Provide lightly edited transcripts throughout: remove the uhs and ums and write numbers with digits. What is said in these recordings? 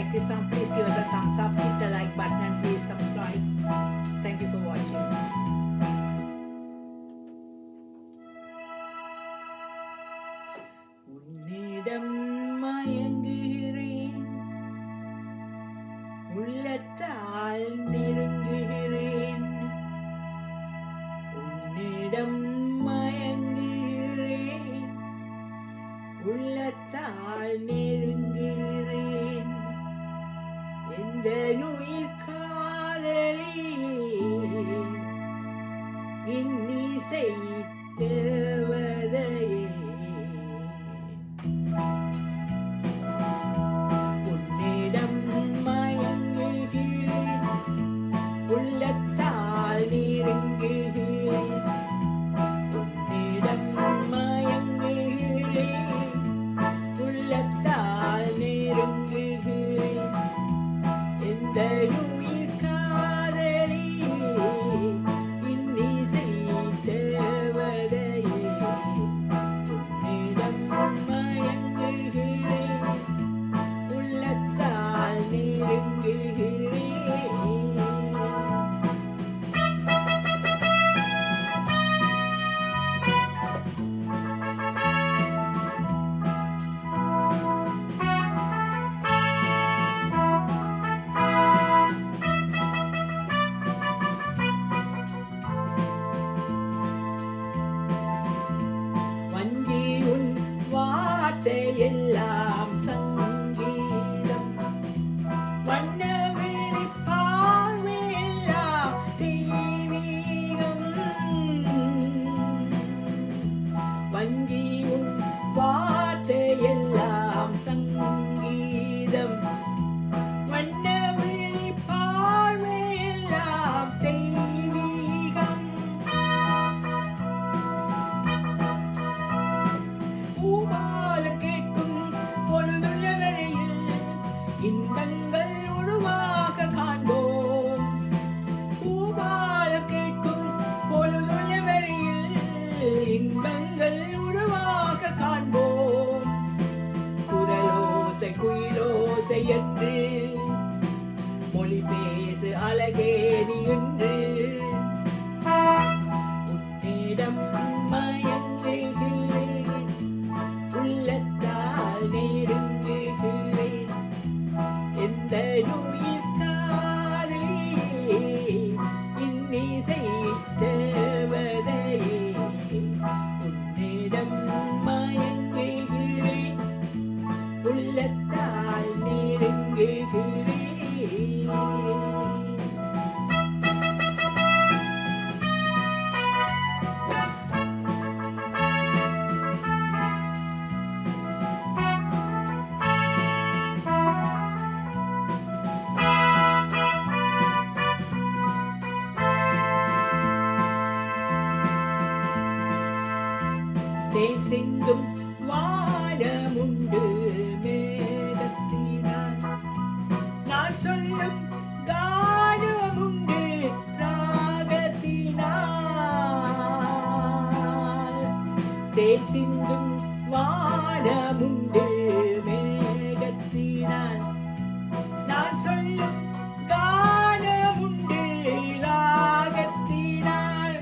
like this song, please give us a thumbs up, hit the like button and please subscribe. Thank you for watching. உன்னிடம் மயங்குகிறேன், உள்ளத்தால் நெருங்குகிறேன். உன்னிடம் மயங்குகிறேன், உள்ளத்தால் நெருங்குகிறேன். எந்த உயிர் காதலி இன்னிசை தேவதையே. உன்னிடம் மயங்குகிறேன், உள்ளத்தால் நெருங்குகிறேன். உன்னிடம் மயங்குகிறேன், உள்ளத்தால் நெருங்குகிறேன். எந்த உயிர் காதலி இன்னிசை தேவதையே. உன்னிடம் மயங்குகிறேன், உள்ளத்தால் நெருங்குகிறேன். வஞ்சி உன் வார்த்தையெல்லாம் சங்கீதம், வண்ணவெளி பார்வையெல்லாம் தெய்வீகம். வஞ்சி உன் வார்த்தையெல்லாம் சங்கீதம், வண்ணவெளி பார்வையெல்லாம் தெய்வீகம். பூபாலம் கேட்கும் பொழுதுள்ள வரையில் இன்பங்கள் உருவாக காண்போம். பூபாலம் கேட்கும் பொழுதுள்ள வரையில் இன்பங்கள் உருவாக காண்போம். குரலோசை குயிலோசை என்று மொழி பேசு அழகே நீ என்று. உன்னிடம் மயங்குகிறேன், உள்ளத்தால் நெருங்குகிறேன். எந்த உயிர் காதலி இன்னிசை தேவதையே. உன்னிடம் மயங்குகிறேன், உள்ளத்தால் நெருங்குகிறேன். தேன் சிந்தும் வானமுண்டு மேகத்தினால், நான் சொல்லும் கானமுண்டு ராகத்தினால். தேன் சிந்தும் வானமுண்டு மேகத்தினால், நான் சொல்லும் கானமுண்டு ராகத்தினால்.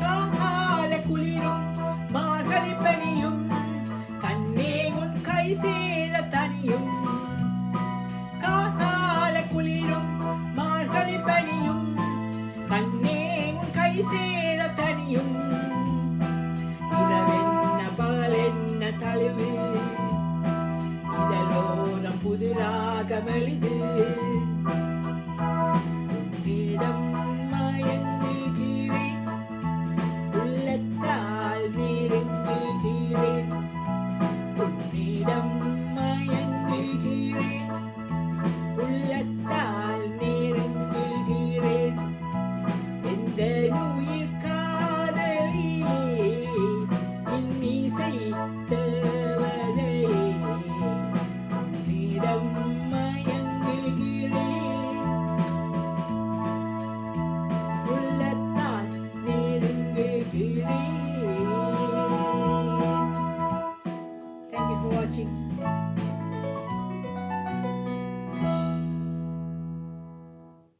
கால குளிரும் மார்கழி பனியும் கண்ணே உன் கை சேர தனியும். கால குளிரும் மார்கழி பனியும் கண்ணே உன் கை சேர தனியும். இரவென்ன பகலென்ன தழுவு, இதழோரம் புதிராக மெலிது. உன்னிடம் மயங்குகிறேன், உள்ளத்தால் நெருங்குகிறேன். உன்னிடம் மயங்குகிறேன், உள்ளத்தால் நெருங்குகிறேன். எந்த உயிர் காதலி இன்னிசை தேவதையே. உன்னிடம் மயங்குகிறேன், watching.